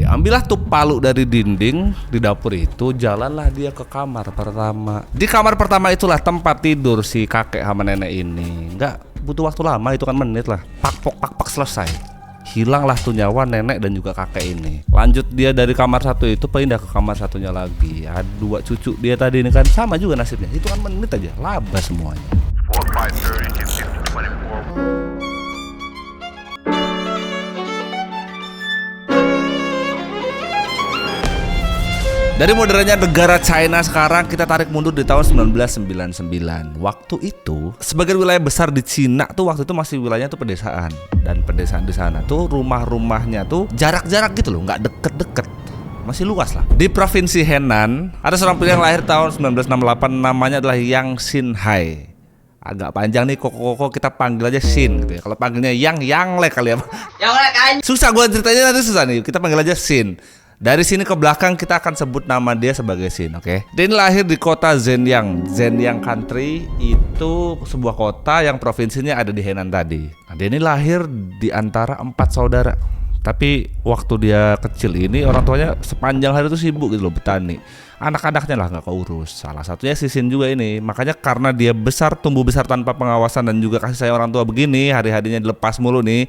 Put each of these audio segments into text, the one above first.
Diambillah tuh palu dari dinding di dapur itu, jalanlah dia ke kamar pertama. Di kamar pertama itulah tempat tidur si kakek sama nenek ini. Nggak butuh waktu lama, itu kan menit lah. Pak selesai. Hilanglah tuh nyawa nenek dan juga kakek ini. Lanjut dia dari kamar satu itu pindah ke kamar satunya lagi. Ada 2 cucu dia tadi ini kan sama juga nasibnya. Itu kan menit aja, laba semuanya. 4, 5, 30, 24. Dari modernnya negara China sekarang kita tarik mundur di tahun 1999. Waktu itu sebagian wilayah besar di Cina tuh waktu itu masih wilayahnya tuh pedesaan. Dan pedesaan di sana tuh rumah-rumahnya tuh jarak-jarak gitu loh, nggak deket-deket. Masih luas lah. Di provinsi Henan ada seorang pria yang lahir tahun 1968, namanya adalah Yang Xinhai. Agak panjang nih, koko kita panggil aja Xin gitu ya. Kalau panggilnya Yang Lek kali ya. Yang Lek kan. Susah gua ceritanya, nanti susah nih. Kita panggil aja Xin. Dari sini ke belakang kita akan sebut nama dia sebagai Xin, oke? Dia lahir di kota Zhenyang. Zhenyang Country itu sebuah kota yang provinsinya ada di Henan tadi. Nah, dia ini lahir di antara 4 saudara. Tapi waktu dia kecil ini orang tuanya sepanjang hari itu sibuk gitu loh, bertani. Anak-anaknya lah nggak keurus. Salah satunya si Xin juga ini. Makanya karena dia tumbuh besar tanpa pengawasan dan juga kasih sayang orang tua begini, hari-harinya dilepas mulu nih.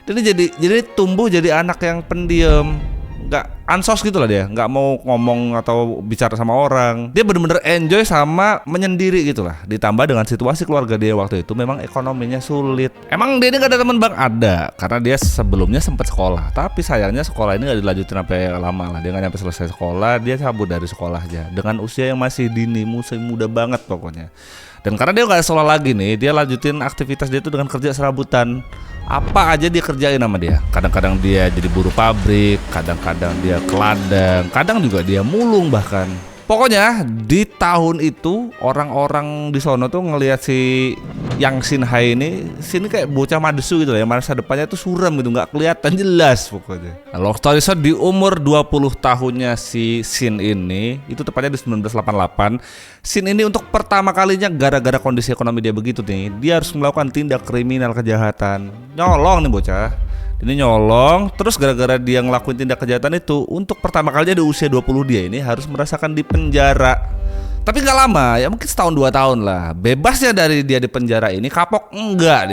Dia jadi tumbuh jadi anak yang pendiam. Nggak ansos gitu lah dia, nggak mau ngomong atau bicara sama orang. Dia bener-bener enjoy sama menyendiri gitu lah. Ditambah dengan situasi keluarga dia waktu itu memang ekonominya sulit. Emang dia ini gak ada teman bang? Ada, karena dia sebelumnya sempat sekolah. Tapi sayangnya sekolah ini gak dilanjutin sampai lama lah. Dia gak nyampe selesai sekolah, dia cabut dari sekolah aja. Dengan usia yang masih dini, masih muda banget pokoknya. Dan karena dia gak ada sekolah lagi nih, dia lanjutin aktivitas dia itu dengan kerja serabutan. Apa aja dia kerjain sama dia. Kadang-kadang dia jadi buruh pabrik, kadang-kadang dia ke ladang, kadang juga dia mulung bahkan. Pokoknya di tahun itu orang-orang di sono tuh ngelihat si Yang Xinhai ini, sini kayak bocah madesu gitu ya, masa depannya tuh suram gitu, nggak kelihatan jelas pokoknya. Nah, long story short, di umur 20 tahunnya si Xin ini, itu tepatnya di 1988, Xin ini untuk pertama kalinya gara-gara kondisi ekonomi dia begitu nih, dia harus melakukan tindak kriminal kejahatan. Nyolong nih bocah. Ini nyolong, terus gara-gara dia ngelakuin tindak kejahatan itu, untuk pertama kalinya di usia 20 dia ini harus merasakan di penjara. Tapi gak lama, ya mungkin setahun 2 tahun lah. Bebasnya dari dia di penjara ini kapok enggak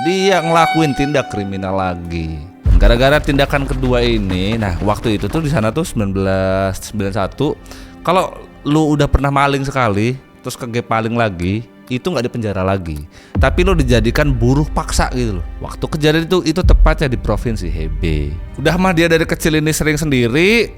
dia ngelakuin tindak kriminal lagi. Dan gara-gara tindakan kedua ini, nah waktu itu tuh di sana tuh 1991, kalau lu udah pernah maling sekali, terus kegepaling lagi, itu nggak di penjara lagi, tapi lo dijadikan buruh paksa gitu loh. Waktu kejadian itu tepatnya di provinsi Hebei. Udah mah dia dari kecil ini sering sendiri,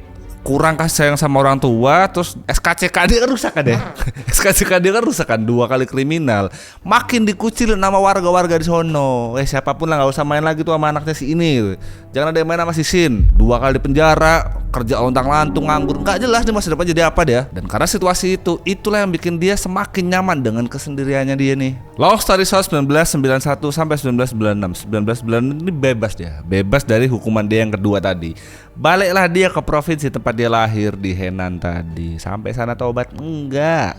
kurang kasih sayang sama orang tua, terus SKCK dia kan rusak kan ya. SKCK dia kan rusak kan, 2 kali kriminal, makin dikucilin nama warga-warga di sono. Siapapun lah nggak usah main lagi tuh sama anaknya si ini. Jangan ada yang main sama si Xin. 2 kali di penjara, kerja ontang-lantung, nganggur, nggak jelas nih masa depan jadi apa dia. Dan karena situasi itulah yang bikin dia semakin nyaman dengan kesendiriannya dia nih. Long story short, 1991 sampai 1996. 1996 ini bebas dari hukuman dia yang kedua tadi. Baliklah dia ke provinsi tempat dia lahir di Henan tadi. Sampai sana tobat enggak.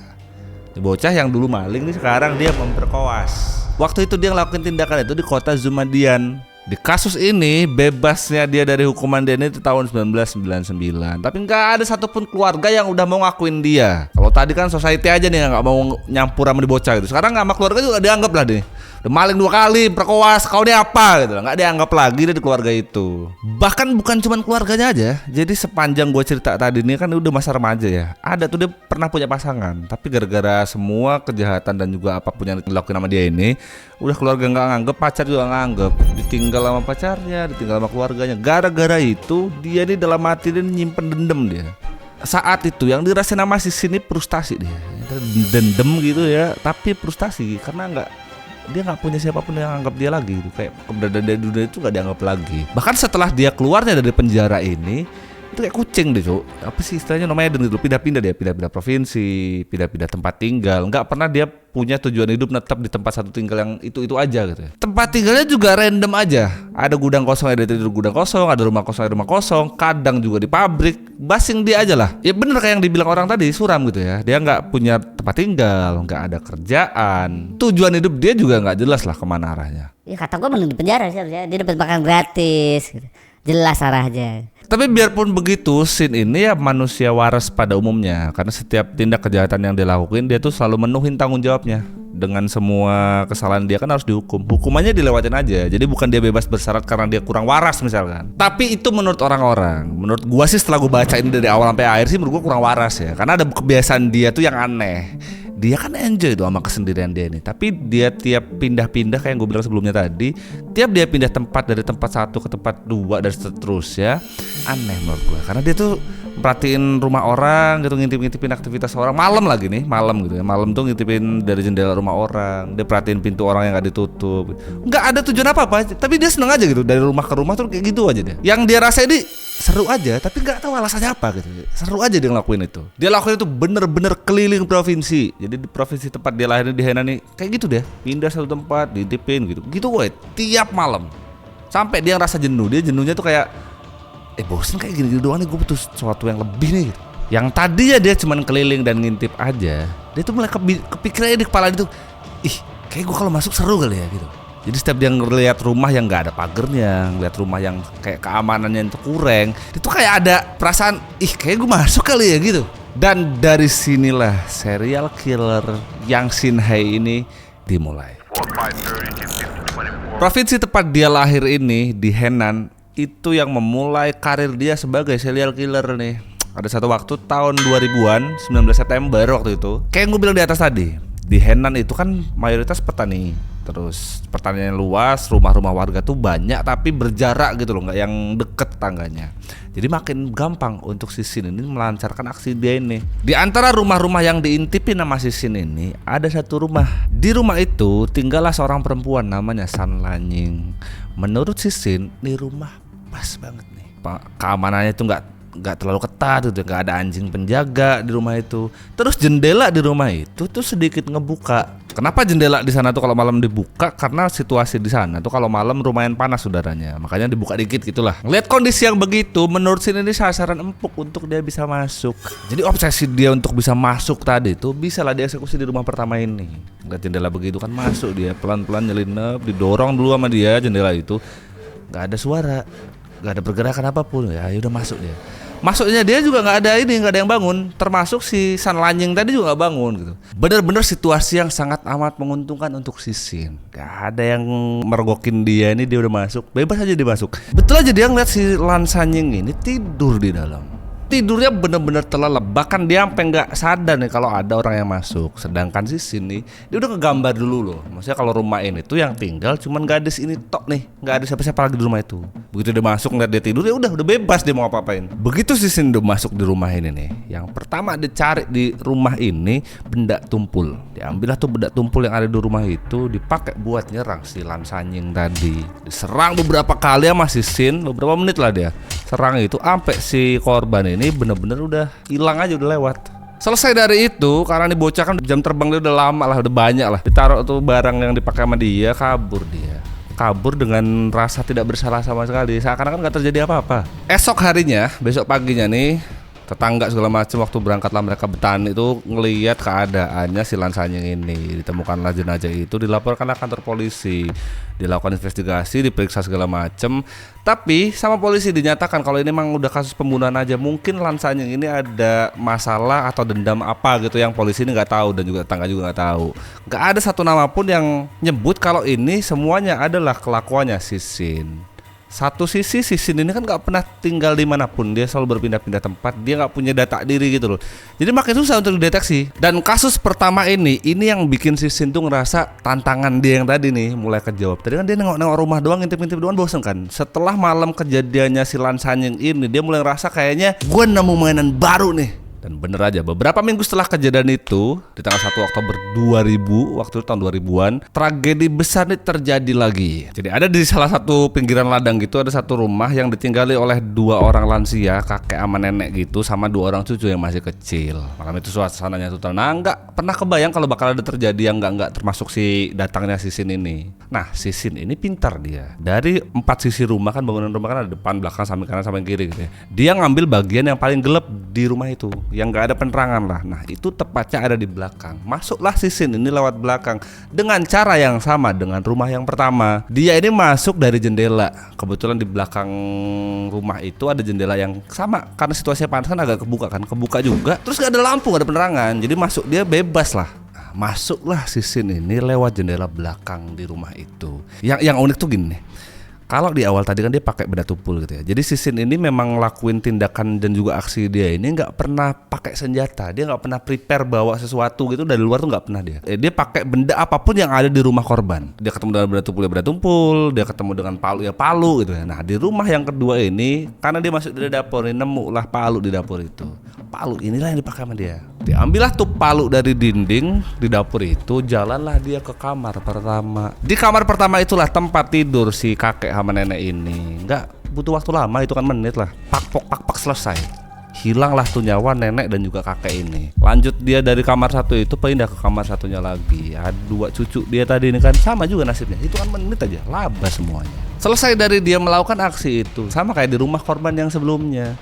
Bocah yang dulu maling nih sekarang dia memperkoas. Waktu itu dia ngelakuin tindakan itu di kota Zumadian. Di kasus ini bebasnya dia dari hukuman dia ini di tahun 1999. Tapi nggak ada satupun keluarga yang udah mau ngakuin dia. Kalau tadi kan society aja nih nggak mau nyampur sama di bocah gitu. Sekarang sama keluarga juga dianggap lah nih. Udah maling 2 kali, perkoas, kau ini apa gitu. Nggak dianggap lagi dari keluarga itu. Bahkan bukan cuma keluarganya aja. Jadi sepanjang gue cerita tadi ini kan udah masa remaja ya. Ada tuh dia pernah punya pasangan, tapi gara-gara semua kejahatan dan juga apapun yang dilakukan sama dia ini, udah keluarga nggak nganggep, pacar juga nggak nganggep. Ditinggal sama pacarnya, ditinggal sama keluarganya. Gara-gara itu dia nih dalam hati dia nyimpen dendam dia. Saat itu yang dirasain sama si sini frustasi dia. Dendam gitu ya, tapi frustasi karena dia nggak punya siapapun yang anggap dia lagi gitu. Kayak keberadaan dia di dunia itu nggak dianggap lagi. Bahkan setelah dia keluarnya dari penjara ini, itu kayak kucing deh cok. Apa sih istilahnya namanya, gitu, pindah-pindah provinsi, pindah-pindah tempat tinggal. Nggak pernah dia punya tujuan hidup netap di tempat satu tinggal yang itu aja gitu ya. Tempat tinggalnya juga random aja. Ada gudang kosong, ada tidur gudang kosong, ada rumah kosong, ada rumah kosong. Kadang juga di pabrik. Basing dia aja lah. Ya bener kayak yang dibilang orang tadi, suram gitu ya. Dia nggak punya tempat tinggal, nggak ada kerjaan. Tujuan hidup dia juga nggak jelas lah kemana arahnya. Ya kata gue mending di penjara sih harusnya. Dia dapat makan gratis gitu. Jelas arahnya. Tapi biarpun begitu, Shin ini ya manusia waras pada umumnya. Karena setiap tindak kejahatan yang dia lakuin, dia tuh selalu menuhin tanggung jawabnya. Dengan semua kesalahan dia kan harus dihukum. Hukumannya dilewatin aja. Jadi bukan dia bebas bersyarat karena dia kurang waras misalkan. Tapi itu menurut orang-orang. Menurut gua sih setelah gua baca ini dari awal sampai akhir sih menurut gua kurang waras ya. Karena ada kebiasaan dia tuh yang aneh. Dia kan enjoy tuh sama kesendirian dia ini. Tapi dia tiap pindah-pindah kayak yang gue bilang sebelumnya tadi, tiap dia pindah tempat dari tempat satu ke tempat dua dan seterusnya, aneh menurut gue. Karena dia tuh perhatiin rumah orang gitu, ngintip-ngintipin aktivitas orang malam lagi nih, malam gitu ya. Malam tuh ngintipin dari jendela rumah orang, dia perhatiin pintu orang yang gak ditutup. Nggak ada tujuan apa-apa, tapi dia seneng aja gitu dari rumah ke rumah tuh kayak gitu aja dia. Yang dia rasa ini seru aja, tapi nggak tahu alasannya apa gitu. Seru aja dia ngelakuin itu. Dia lakuin itu bener-bener keliling provinsi. Jadi di provinsi tempat dia lahir di Henan nih, kayak gitu deh. Pindah satu tempat, ditipin gitu. Gitu gue tiap malam. Sampai dia ngerasa jenuh. Dia jenuhnya tuh kayak bosen kayak gini doang nih, gue butuh sesuatu yang lebih nih gitu. Yang tadinya dia cuman keliling dan ngintip aja, dia tuh mulai kepikiran di kepala dia tuh, kayak gue kalau masuk seru kali ya gitu. Jadi setiap dia ngeliat rumah yang nggak ada pagernya, ngeliat rumah yang kayak keamanannya itu kurang, itu kayak ada perasaan, kayak gue masuk kali ya gitu. Dan dari sinilah serial killer yang Shin Hae ini dimulai. Provinsi tempat dia lahir ini di Henan itu yang memulai karir dia sebagai serial killer nih. Ada satu waktu tahun 2000-an, 19 September waktu itu. Kayak yang gue bilang di atas tadi, di Henan itu kan mayoritas petani. Terus pertanian luas, rumah-rumah warga tuh banyak tapi berjarak gitu loh, nggak yang deket tetangganya. Jadi makin gampang untuk si Shin ini melancarkan aksi dia ini. Di antara rumah-rumah yang diintipin sama si Shin ini, ada satu rumah. Di rumah itu tinggallah seorang perempuan namanya San Lanying. Menurut si Shin, ini rumah pas banget nih. Keamanannya itu nggak terlalu ketat gitu, nggak ada anjing penjaga di rumah itu. Terus jendela di rumah itu tuh sedikit ngebuka. Kenapa jendela di sana tuh kalau malam dibuka? Karena situasi di sana tuh kalau malam lumayan panas udaranya, makanya dibuka dikit gitulah. Ngeliat kondisi yang begitu, menurut Shin ini sasaran empuk untuk dia bisa masuk. Jadi obsesi dia untuk bisa masuk tadi tuh bisa lah dieksekusi di rumah pertama ini. Ngeliat jendela begitu kan masuk dia pelan-pelan nyelinap, didorong dulu sama dia jendela itu. Nggak ada suara, nggak ada pergerakan apapun, ya udah masuk dia. Masuknya dia juga nggak ada yang bangun, termasuk si San Lanying tadi juga nggak bangun gitu. Bener-bener situasi yang sangat amat menguntungkan untuk si Shin. Gak ada yang mergokin dia, ini dia udah masuk, bebas aja dia masuk. Betul aja dia ngeliat si Lan Sanying ini tidur di dalam. Tidurnya bener-bener terlelap, bahkan dia sampai nggak sadar nih kalau ada orang yang masuk. Sedangkan si Shin nih, dia udah ngegambar dulu loh. Maksudnya kalau rumah ini tuh yang tinggal cuman gadis ini tok nih, nggak ada siapa-siapa lagi di rumah itu. Begitu dia masuk ngeliat dia tidur, ya udah bebas dia mau apa-apain. Begitu si Shin udah masuk di rumah ini nih, yang pertama dicari di rumah ini benda tumpul. Diambillah tuh benda tumpul yang ada di rumah itu, dipakai buat nyerang si Lan Sanying tadi. Diserang beberapa kali sama si Shin, beberapa menit lah dia serang itu, sampai si korban ini bener-bener udah hilang aja, udah lewat. Selesai dari itu, karena nih bocah kan jam terbang dia udah lama lah, udah banyak lah. Ditaruh tuh barang yang dipakai sama dia, kabur dia. Kabur dengan rasa tidak bersalah sama sekali, seakan-akan gak terjadi apa-apa. Esok harinya, besok paginya nih, tetangga segala macam waktu berangkatlah mereka bertani itu ngelihat keadaannya si Lan Sanying ini. Ditemukanlah jenazah itu, dilaporkanlah kantor polisi, dilakukan investigasi, diperiksa segala macam. Tapi sama polisi dinyatakan kalau ini memang udah kasus pembunuhan aja. Mungkin Lan Sanying ini ada masalah atau dendam apa gitu yang polisi ini nggak tahu dan juga tetangga juga nggak tahu. Nggak ada satu nama pun yang nyebut kalau ini semuanya adalah kelakuannya si Shin. Satu sisi si Shin ini kan gak pernah tinggal dimanapun, dia selalu berpindah-pindah tempat, dia gak punya data diri gitu loh. Jadi makin susah untuk dideteksi. Dan kasus pertama ini yang bikin si Shin tuh ngerasa tantangan dia yang tadi nih mulai kejawab. Tadi kan dia nengok-nengok rumah doang, ngintip-ngintip doang, bosen kan. Setelah malam kejadiannya si Lan Sanying ini, dia mulai ngerasa kayaknya gue nemu mainan baru nih. Dan bener aja, beberapa minggu setelah kejadian itu, di tanggal 1 Oktober 2000, waktu itu tahun 2000-an, tragedi besar ini terjadi lagi. Jadi ada di salah satu pinggiran ladang gitu, ada satu rumah yang ditinggali oleh 2 orang lansia, kakek sama nenek gitu, sama 2 orang cucu yang masih kecil. Malam itu suasananya tuh tenang, nggak pernah kebayang kalau bakal ada terjadi yang nggak termasuk si datangnya si Shin ini. Nah, si Shin ini pintar dia. Dari 4 sisi rumah kan, bangunan rumah kan ada depan, belakang, samping kanan, samping kiri gitu ya. Dia ngambil bagian yang paling gelap di rumah itu yang nggak ada penerangan lah. Nah itu tepatnya ada di belakang. Masuklah si Sin ini lewat belakang dengan cara yang sama dengan rumah yang pertama. Dia ini masuk dari jendela. Kebetulan di belakang rumah itu ada jendela yang sama, karena situasinya panas kan agak kebuka juga. Terus nggak ada lampu, nggak ada penerangan, jadi masuk dia bebas lah. Masuklah si Sin ini lewat jendela belakang di rumah itu. Yang unik tuh gini nih. Kalau di awal tadi kan dia pakai benda tumpul gitu ya. Jadi si Sin ini memang lakuin tindakan dan juga aksi dia ini nggak pernah pakai senjata. Dia nggak pernah prepare bawa sesuatu gitu dari luar tuh nggak pernah dia. Dia pakai benda apapun yang ada di rumah korban. Dia ketemu dengan benda tumpul ya benda tumpul. Dia ketemu dengan palu ya palu gitu ya. Nah di rumah yang kedua ini karena dia masuk dari dapur ini nemu lah palu di dapur itu. Palu inilah yang dipakai sama dia. Diambillah tuh palu dari dinding di dapur itu, jalanlah dia ke kamar pertama. Di kamar pertama itulah tempat tidur si kakek sama nenek ini. Nggak butuh waktu lama, itu kan menit lah. Pak selesai. Hilanglah tuh nyawa nenek dan juga kakek ini. Lanjut dia dari kamar satu itu pindah ke kamar satunya lagi. Ada 2 cucu dia tadi ini kan sama juga nasibnya. Itu kan menit aja, laba semuanya. Selesai dari dia melakukan aksi itu, sama kayak di rumah korban yang sebelumnya.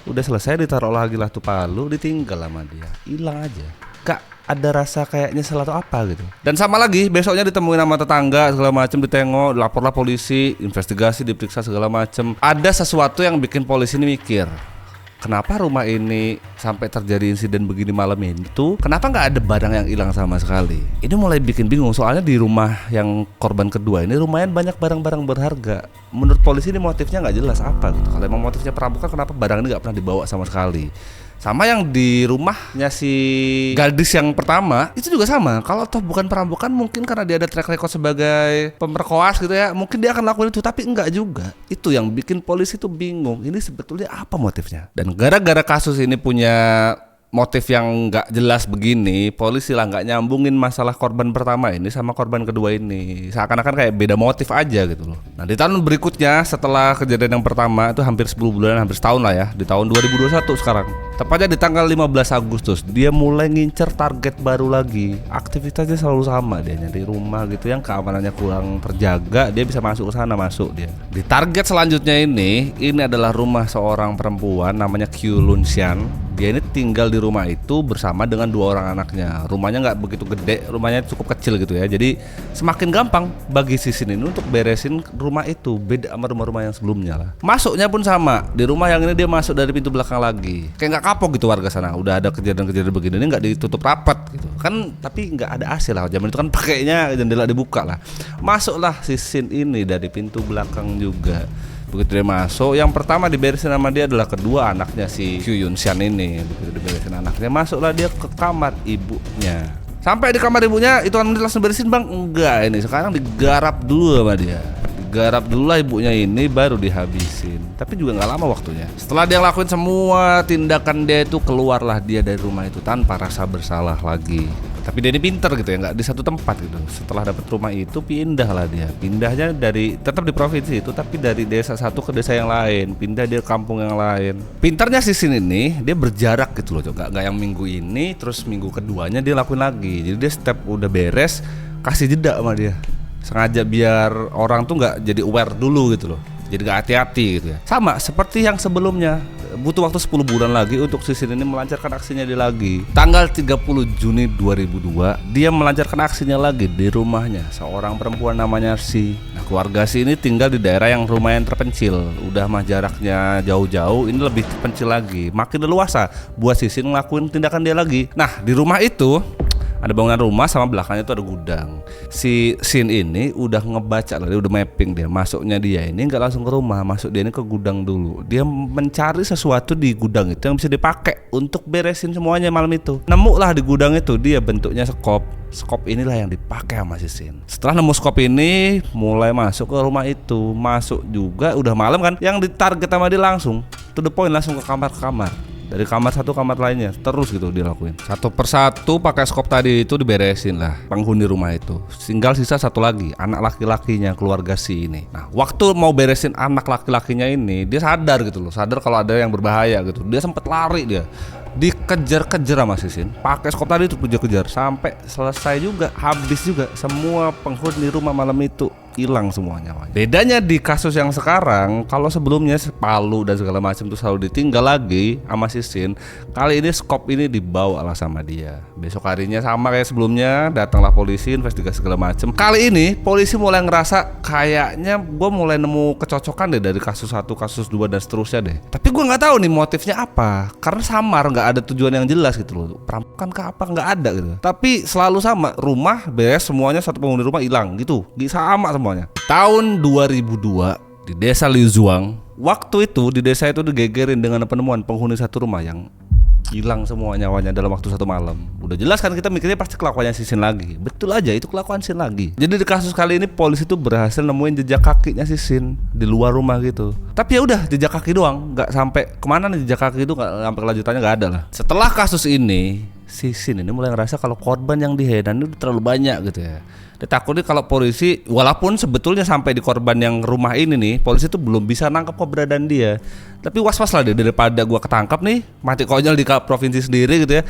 Udah selesai ditaruh lagi lah tuh palu, ditinggal sama dia, hilang aja. Gak ada rasa kayak nyesel atau apa gitu. Dan sama lagi besoknya ditemuin sama tetangga segala macem, ditengok, laporlah polisi, investigasi, diperiksa segala macem. Ada sesuatu yang bikin polisi ini mikir, kenapa rumah ini sampai terjadi insiden begini malam ini tuh, kenapa nggak ada barang yang hilang sama sekali? Ini mulai bikin bingung, soalnya di rumah yang korban kedua ini lumayan banyak barang-barang berharga. Menurut polisi ini motifnya nggak jelas apa gitu. Kalau emang motifnya perampokan, kenapa barang ini nggak pernah dibawa sama sekali? Sama yang di rumahnya si gadis yang pertama itu juga sama. Kalau toh bukan perampokan, mungkin karena dia ada track record sebagai pemerkoas gitu ya, mungkin dia akan lakukan itu, tapi enggak juga. Itu yang bikin polisi tuh bingung. Ini sebetulnya apa motifnya? Dan gara-gara kasus ini punya motif yang nggak jelas begini, polisi lah nggak nyambungin masalah korban pertama ini sama korban kedua ini, seakan-akan kayak beda motif aja gitu loh. Nah di tahun berikutnya setelah kejadian yang pertama itu hampir 10 bulan, hampir setahun lah ya, di tahun 2021 sekarang, tepatnya di tanggal 15 Agustus dia mulai ngincer target baru lagi. Aktivitasnya selalu sama, dia nyari rumah gitu yang keamanannya kurang terjaga, dia bisa masuk ke sana, masuk dia. Di target selanjutnya ini adalah rumah seorang perempuan namanya Kyu Lun Sian. Dia ini tinggal di rumah itu bersama dengan 2 orang anaknya. Rumahnya nggak begitu gede, rumahnya cukup kecil gitu ya. Jadi semakin gampang bagi si Sin ini untuk beresin rumah itu, beda sama rumah-rumah yang sebelumnya lah. Masuknya pun sama. Di rumah yang ini dia masuk dari pintu belakang lagi. Kayak nggak kapok gitu warga sana. Udah ada kejadian-kejadian begini, ini nggak ditutup rapat gitu kan. Tapi nggak ada AC lah. Zaman itu kan pakainya jendela dibuka lah. Masuklah si Sin ini dari pintu belakang juga. Begitu dia masuk, yang pertama diberesin sama dia adalah kedua anaknya si Kyu Yun Sian ini. Begitu diberesin anaknya, masuklah dia ke kamar ibunya. Sampai di kamar ibunya, itu kan langsung beresin bang? Enggak, ini sekarang digarap dulu sama dia. Digarap dulu lah ibunya ini, baru dihabisin. Tapi juga gak lama waktunya. Setelah dia lakuin semua tindakan dia itu, keluarlah dia dari rumah itu tanpa rasa bersalah lagi. Tapi dia ini pinter gitu ya, nggak di satu tempat gitu. Setelah dapat rumah itu pindah lah dia. Pindahnya dari tetap di provinsi itu, tapi dari desa satu ke desa yang lain. Pindah dia ke kampung yang lain. Pintarnya si Sin ini dia berjarak gitu loh, nggak yang minggu ini terus minggu keduanya dia lakuin lagi. Jadi dia step udah beres kasih jeda sama dia. Sengaja biar orang tuh nggak jadi aware dulu gitu loh. Jadi gak hati-hati gitu ya. Sama seperti yang sebelumnya. Butuh waktu 10 bulan lagi untuk si Sin ini melancarkan aksinya dia lagi. Tanggal 30 Juni 2002 dia melancarkan aksinya lagi di rumahnya. Seorang perempuan namanya Si. Nah keluarga Si ini tinggal di daerah yang lumayan terpencil. Udah mah jaraknya jauh-jauh, ini lebih terpencil lagi. Makin leluasa buat si Sin ngelakuin tindakan dia lagi. Nah di rumah itu ada bangunan rumah, sama belakangnya itu ada gudang. Si Sin ini udah ngebaca lah, dia udah mapping dia. Masuknya dia ini nggak langsung ke rumah, masuk dia ini ke gudang dulu. Dia mencari sesuatu di gudang itu yang bisa dipakai untuk beresin semuanya malam itu. Nemu lah di gudang itu, dia bentuknya skop. Skop inilah yang dipakai sama si Sin. Setelah nemu skop ini, mulai masuk ke rumah itu. Masuk juga, udah malam kan. Yang ditarget sama dia langsung to the point, langsung ke kamar-kamar. Dari kamar satu kamar lainnya, terus gitu dilakuin. Satu persatu pakai skop tadi itu diberesin lah penghuni rumah itu. Tinggal sisa satu lagi, anak laki-lakinya keluarga Si ini. Nah waktu mau beresin anak laki-lakinya ini, dia sadar gitu loh, sadar kalau ada yang berbahaya gitu. Dia sempet lari dia, dikejar-kejar sama si Sin. Pakai skop tadi itu kejar-kejar sampai selesai juga, habis juga semua penghuni rumah malam itu hilang semuanya. Bedanya di kasus yang sekarang, kalau sebelumnya Palu dan segala macam tuh selalu ditinggal lagi sama Sisin, kali ini skop ini dibawa lah sama dia. Besok harinya sama kayak sebelumnya, datanglah polisi, investigasi segala macam. Kali ini polisi mulai ngerasa kayaknya gue mulai nemu kecocokan deh dari kasus 1, kasus 2 dan seterusnya deh. Tapi gue nggak tahu nih motifnya apa, karena samar, nggak ada tujuan yang jelas gitu loh. Perampokan ke apa nggak ada gitu. Tapi selalu sama, rumah beres semuanya, satu penghuni rumah hilang gitu, sama semuanya. Tahun 2002 di desa Liuzuang, waktu itu di desa itu digegerin dengan penemuan penghuni satu rumah yang hilang semua nyawanya dalam waktu 1 malam. Udah jelas kan kita mikirnya pasti kelakuannya Sisin lagi. Betul aja, itu kelakuan Sisin lagi. Jadi di kasus kali ini polisi tuh berhasil nemuin jejak kakinya Sisin di luar rumah gitu. Tapi ya udah jejak kaki doang, nggak sampai kemana nih jejak kaki itu, nggak sampai kelanjutannya, nggak ada lah. Setelah kasus ini, Sisin ini mulai ngerasa kalau korban yang dihedan itu terlalu banyak gitu ya. Dia takutnya kalau polisi, walaupun sebetulnya sampai di korban yang rumah ini nih, polisi tuh belum bisa nangkep keberadaan dia. Tapi was-was lah dia, daripada gua ketangkap nih, mati konyol di provinsi sendiri gitu ya.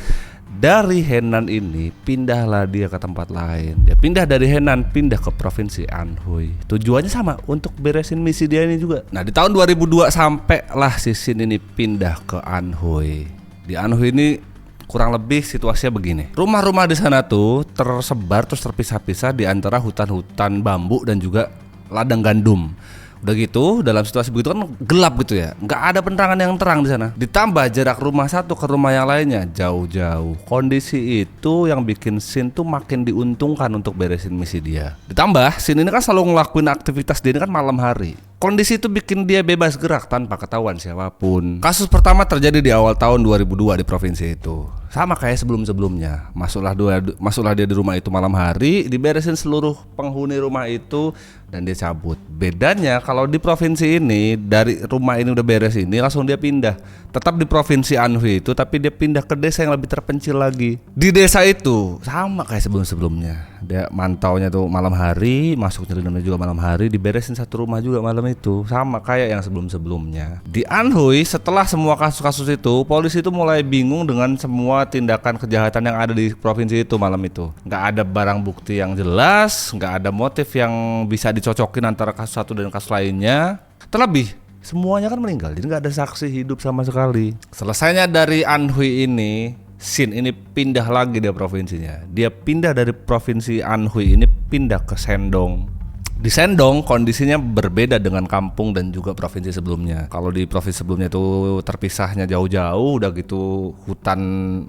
Dari Henan ini pindahlah dia ke tempat lain. Dia pindah dari Henan, pindah ke provinsi Anhui. Tujuannya sama, untuk beresin misi dia ini juga. Nah di tahun 2002 sampailah Sisin ini pindah ke Anhui. Di Anhui ini kurang lebih situasinya begini. Rumah-rumah di sana tuh tersebar terus terpisah-pisah di antara hutan-hutan bambu dan juga ladang gandum. Udah gitu, dalam situasi begitu kan gelap gitu ya, nggak ada penerangan yang terang di sana. Ditambah jarak rumah satu ke rumah yang lainnya jauh-jauh. Kondisi itu yang bikin Sin tuh makin diuntungkan untuk beresin misi dia. Ditambah Sin ini kan selalu ngelakuin aktivitas dia ini kan malam hari. Kondisi itu bikin dia bebas gerak tanpa ketahuan siapapun. Kasus pertama terjadi di awal tahun 2002 di provinsi itu. Sama kayak sebelum-sebelumnya. Masuklah dia di rumah itu malam hari, diberesin seluruh penghuni rumah itu dan dia cabut. Bedanya kalau di provinsi ini, dari rumah ini udah beres ini langsung dia pindah. Tetap di provinsi Anhui itu, tapi dia pindah ke desa yang lebih terpencil lagi. Di desa itu sama kayak sebelum-sebelumnya. Dia mantaunya tuh malam hari, masuk nyelinapnya juga malam hari, diberesin satu rumah juga malam itu, sama kayak yang sebelum-sebelumnya. Di Anhui setelah semua kasus-kasus itu, polisi itu mulai bingung dengan semua tindakan kejahatan yang ada di provinsi itu malam itu. Nggak ada barang bukti yang jelas, nggak ada motif yang bisa dicocokin antara kasus satu dan kasus lainnya. Terlebih semuanya kan meninggal, jadi nggak ada saksi hidup sama sekali. Selesainya dari Anhui ini, Sin ini pindah lagi dia provinsinya. Dia pindah dari provinsi Anhui ini pindah ke Sendong. Di Sendong kondisinya berbeda dengan kampung dan juga provinsi sebelumnya. Kalau di provinsi sebelumnya itu terpisahnya jauh-jauh, udah gitu hutan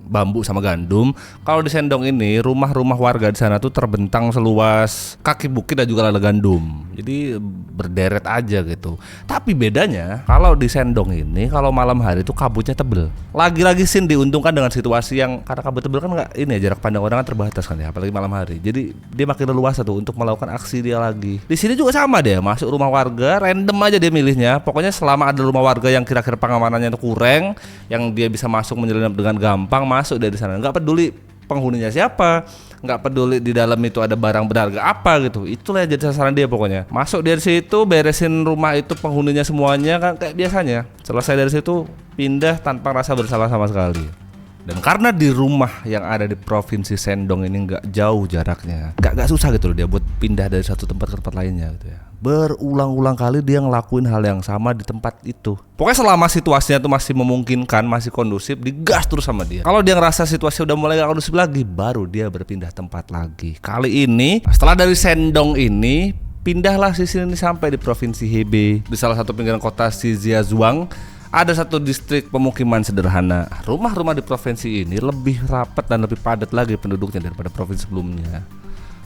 bambu sama gandum. Kalau di Sendong ini rumah-rumah warga di sana tuh terbentang seluas kaki bukit dan juga ladang gandum. Jadi berderet aja gitu. Tapi bedanya kalau di Sendong ini kalau malam hari itu kabutnya tebel. Lagi-lagi Sin diuntungkan dengan situasi yang karena kabut tebel kan nggak ini ya, jarak pandang orang kan terbatas kan ya, apalagi malam hari. Jadi dia makin leluasa tuh untuk melakukan aksi dia lagi. Di sini juga sama deh, masuk rumah warga, random aja dia milihnya. Pokoknya selama ada rumah warga yang kira-kira pengamanannya itu kurang, yang dia bisa masuk menyelinap dengan gampang, masuk dari sana. Nggak peduli penghuninya siapa, nggak peduli di dalam itu ada barang berharga apa gitu. Itulah yang jadi sasaran dia pokoknya. Masuk dari situ, beresin rumah itu penghuninya semuanya kan kayak biasanya. Selesai dari situ, pindah tanpa rasa bersalah sama sekali. Dan karena di rumah yang ada di provinsi Sendong ini nggak jauh jaraknya, nggak susah gitu loh dia buat pindah dari satu tempat ke tempat lainnya gitu ya. Berulang-ulang kali dia ngelakuin hal yang sama di tempat itu. Pokoknya selama situasinya tuh masih memungkinkan, masih kondusif, digas terus sama dia. Kalau dia ngerasa situasi udah mulai gak kondusif lagi, baru dia berpindah tempat lagi. Kali ini setelah dari Sendong ini, pindahlah Sisin ini sampai di provinsi Hebei, di salah satu pinggiran kota Shijiazhuang. Ada satu distrik pemukiman sederhana. Rumah-rumah di provinsi ini lebih rapat dan lebih padat lagi penduduknya daripada provinsi sebelumnya.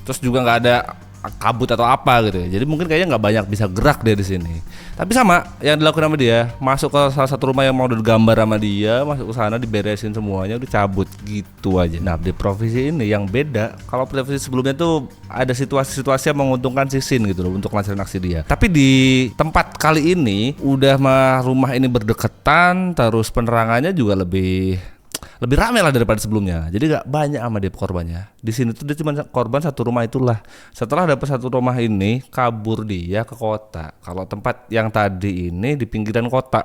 Terus juga nggak ada kabut atau apa gitu ya. Jadi mungkin kayaknya nggak banyak bisa gerak dia di sini. Tapi sama yang dilakukan sama dia, masuk ke salah satu rumah yang mau digambar sama dia, masuk ke sana diberesin semuanya, udah cabut gitu aja. Nah di provinsi ini yang beda, kalau provinsi sebelumnya tuh ada situasi-situasi yang menguntungkan Sisin gitu loh untuk lancarin aksi dia. Tapi di tempat kali ini udah mah rumah ini berdekatan, terus penerangannya juga lebih ramai lah daripada sebelumnya. Jadi gak banyak sama dia korbannya. Di sini tuh dia cuma korban satu rumah itulah. Setelah dapat satu rumah ini, kabur dia ke kota. Kalau tempat yang tadi ini di pinggiran kota.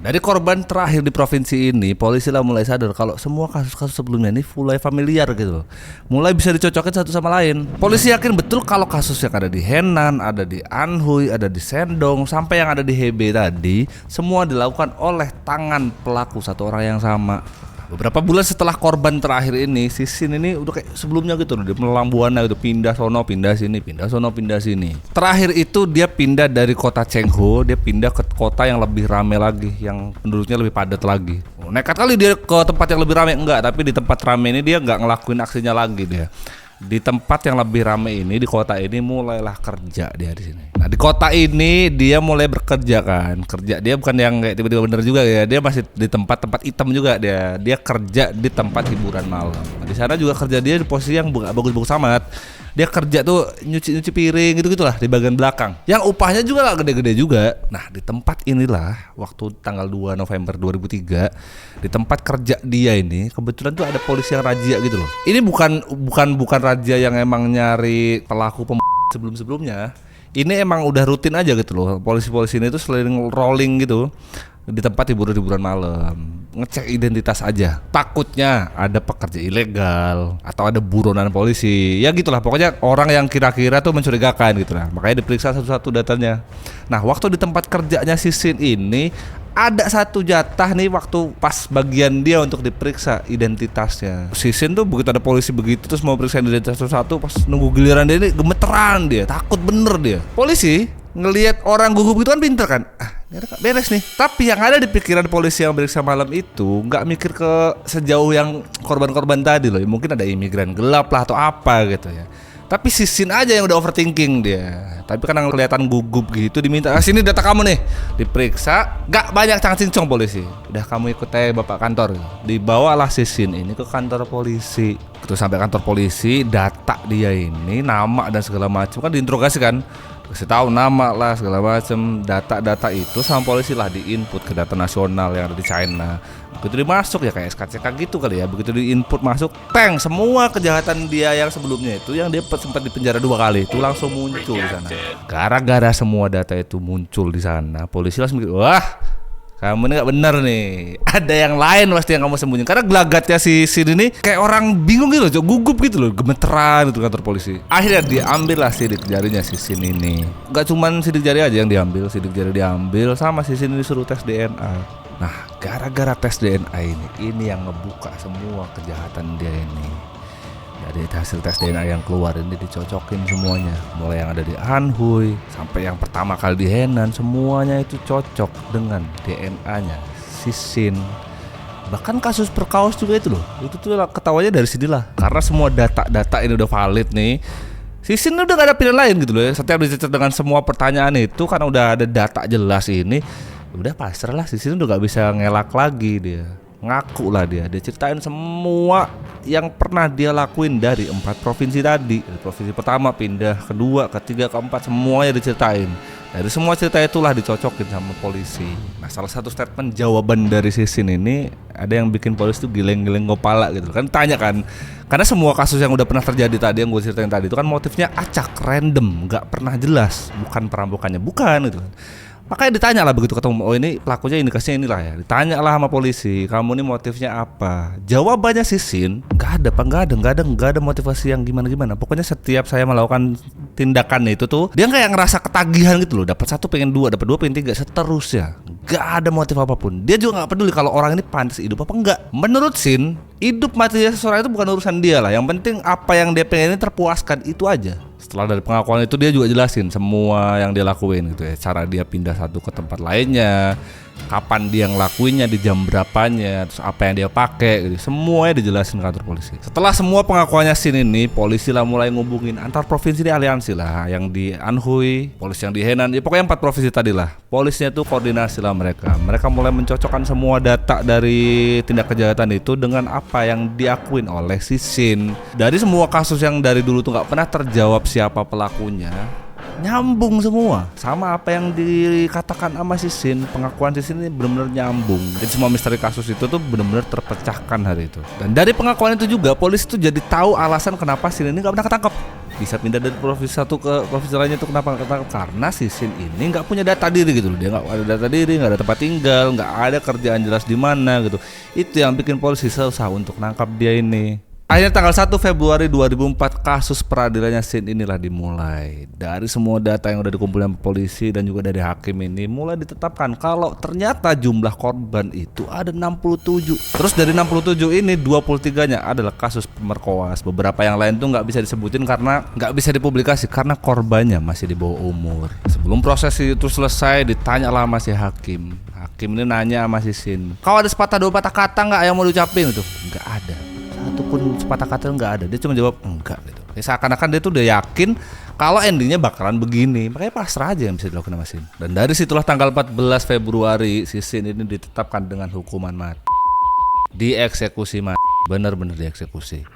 Dari korban terakhir di provinsi ini, polisi lah mulai sadar kalau semua kasus-kasus sebelumnya ini mulai familiar gitu loh. Mulai bisa dicocokin satu sama lain. Polisi yakin betul kalau kasus yang ada di Henan, ada di Anhui, ada di Sendong, sampai yang ada di Hebei tadi, semua dilakukan oleh tangan pelaku satu orang yang sama. Beberapa bulan setelah korban terakhir ini, si Sin ini udah kayak sebelumnya gitu loh, dia melalang buana gitu, pindah sono, pindah sini, pindah sono, pindah sini. Terakhir itu dia pindah dari kota Chenghu, dia pindah ke kota yang lebih rame lagi, yang penduduknya lebih padat lagi. Nekat kali dia ke tempat yang lebih rame, enggak, tapi di tempat rame ini dia enggak ngelakuin aksinya lagi dia. Di tempat yang lebih ramai ini, di kota ini mulailah kerja dia di sini. Nah, di kota ini dia mulai bekerja kan. Kerja dia bukan yang kayak tiba-tiba bener juga ya. Dia masih di tempat-tempat hitam juga dia. Dia kerja di tempat hiburan malam. Nah, di sana juga kerja dia di posisi yang bagus-bagus amat. Dia kerja tuh nyuci piring gitu-gitulah di bagian belakang. Yang upahnya juga gak gede-gede juga. Nah, di tempat inilah waktu tanggal 2 November 2003, di tempat kerja dia ini kebetulan tuh ada polisi yang razia gitu loh. Ini bukan razia yang emang nyari pelaku sebelum-sebelumnya. Ini emang udah rutin aja gitu loh. Polisi-polisi ini tuh selain rolling gitu di tempat hiburan malam, ngecek identitas aja. Takutnya ada pekerja ilegal atau ada buronan polisi. Ya gitulah, pokoknya orang yang kira-kira tuh mencurigakan gitu lah. Makanya diperiksa satu-satu datanya. Nah, waktu di tempat kerjanya si Sin ini ada satu jatah nih waktu pas bagian dia untuk diperiksa identitasnya. Si Sin tuh begitu ada polisi begitu terus mau periksa identitas satu-satu, pas nunggu giliran dia ini gemeteran dia, takut bener dia. Polisi ngelihat orang gugup gitu kan pinter kan, ini ada beres nih. Tapi yang ada di pikiran polisi yang periksa malam itu nggak mikir ke sejauh yang korban-korban tadi loh. Mungkin ada imigran gelap lah atau apa gitu ya. Tapi si Sin aja yang udah overthinking dia. Tapi karena kelihatan gugup gitu diminta, sini data kamu nih, diperiksa. Gak banyak cang-cincong polisi, udah kamu ikut aja bapak kantor. Dibawalah si Sin ini ke kantor polisi. Terus sampai kantor polisi, data dia ini, nama dan segala macam kan diinterogasi kan, kasih tahu nama lah segala macam. Data-data itu sama polisi lah diinput ke data nasional yang ada di China. Begitu dimasuk ya kayak SKCK gitu kali ya. Begitu diinput masuk, teng, semua kejahatan dia yang sebelumnya itu, yang dia sempat dipenjara 2 kali itu langsung muncul di sana. Gara-gara semua data itu muncul di sana, polisi langsung mikir, wah, kamu ini gak bener nih, ada yang lain pasti yang kamu sembunyiin. Karena gelagatnya si Sin ini kayak orang bingung gitu loh, gugup gitu loh, gemeteran itu kantor polisi. Akhirnya diambil lah sidik jarinya si Sin ini. Gak cuman sidik jari aja yang diambil, sidik jari diambil sama si Sin ini disuruh tes DNA. Nah, gara-gara tes DNA ini yang ngebuka semua kejahatan dia ini. Dari hasil tes DNA yang keluar ini dicocokin semuanya. Mulai yang ada di Anhui sampai yang pertama kali di Henan, semuanya itu cocok dengan DNA-nya si Sin. Bahkan kasus perkaos juga itu loh. Itu tuh ketawanya dari sinilah. Karena semua data-data ini udah valid nih. Si Sin udah gak ada pilihan lain gitu loh ya. Setiap dicecer dengan semua pertanyaan itu, karena udah ada data jelas ini, udah pasrah lah. Si Sin udah gak bisa ngelak lagi dia. Ngaku lah dia ceritain semua yang pernah dia lakuin dari 4 provinsi tadi. Dari provinsi pertama pindah, kedua, ketiga, keempat, semuanya diceritain. Dari semua cerita itulah dicocokin sama polisi. Nah, salah satu statement jawaban dari si Sin ini ada yang bikin polisi tuh geleng-geleng kepala gitu kan. Tanya kan, karena semua kasus yang udah pernah terjadi tadi yang gue ceritain tadi itu kan motifnya acak, random, gak pernah jelas. Bukan perampokannya, bukan gitu kan. Makanya ditanya lah begitu ketemu, oh ini pelakunya indikasinya inilah ya. Ditanya lah sama polisi, kamu ini motifnya apa? Jawabannya si Sin, nggak ada motivasi yang gimana. Pokoknya setiap saya melakukan tindakan itu tuh, dia kayak ngerasa ketagihan gitu loh. Dapat 1 pengen 2, dapat 2 pengen 3, seterusnya. Gak ada motif apapun. Dia juga nggak peduli kalau orang ini pantas hidup apa enggak. Menurut Sin, hidup mati seseorang itu bukan urusan dia lah. Yang penting apa yang dia pengen ini terpuaskan, itu aja. Setelah dari pengakuan itu dia juga jelasin semua yang dia lakuin gitu ya. Cara dia pindah satu ke tempat lainnya, kapan dia ngelakuinnya, di jam berapanya, terus apa yang dia pakai gitu. Semuanya dijelasin kantor polisi. Setelah semua pengakuannya Sin ini, polisi lah mulai ngubungin antar provinsi di aliansi lah. Yang di Anhui, polisi yang di Henan, ya pokoknya 4 provinsi tadi lah. Polisinya tuh koordinasi lah mereka. Mereka mulai mencocokkan semua data dari tindak kejahatan itu dengan apa yang diakuin oleh si Sin. Dari semua kasus yang dari dulu tuh gak pernah terjawab siapa pelakunya, nyambung semua sama apa yang dikatakan sama si Sin. Pengakuan si Sin ini benar-benar nyambung. Jadi semua misteri kasus itu tuh benar-benar terpecahkan hari itu. Dan dari pengakuan itu juga polisi tuh jadi tahu alasan kenapa Sin ini gak pernah ketangkep. bisa pindah dari provinsi satu ke provinsi lainnya. Itu kenapa? Karena si Shin ini nggak punya data diri gitu loh. Dia nggak ada data diri, nggak ada tempat tinggal, nggak ada kerjaan jelas di mana gitu. Itu yang bikin polisi susah untuk nangkap dia ini. Akhirnya tanggal 1 Februari 2004 kasus peradilannya Shin inilah dimulai. Dari semua data yang udah dikumpulkan polisi dan juga dari hakim ini mulai ditetapkan kalau ternyata jumlah korban itu ada 67. Terus dari 67 ini 23-nya adalah kasus pemerkosaan. Beberapa yang lain tuh nggak bisa disebutin karena nggak bisa dipublikasi karena korbannya masih di bawah umur. Sebelum proses itu selesai ditanyalah sama si hakim. Hakim ini nanya sama si Shin, "Kau ada sepatah dua patah kata nggak yang mau diucapin?" Itu nggak ada. Satu pun sepatah kata nggak ada. Dia cuma jawab enggak gitu. Seakan-akan dia tuh udah yakin kalau endingnya bakalan begini. Makanya pasrah aja yang bisa dilakukan sama Shin. Dan dari situlah tanggal 14 Februari si Shin ini ditetapkan dengan hukuman mati. Dieksekusi mati. Bener-bener dieksekusi.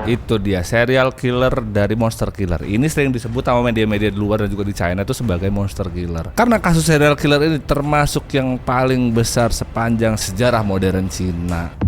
Itu dia serial killer dari monster killer. Ini sering disebut sama media-media di luar dan juga di China itu sebagai monster killer. Karena kasus serial killer ini termasuk yang paling besar sepanjang sejarah modern Cina.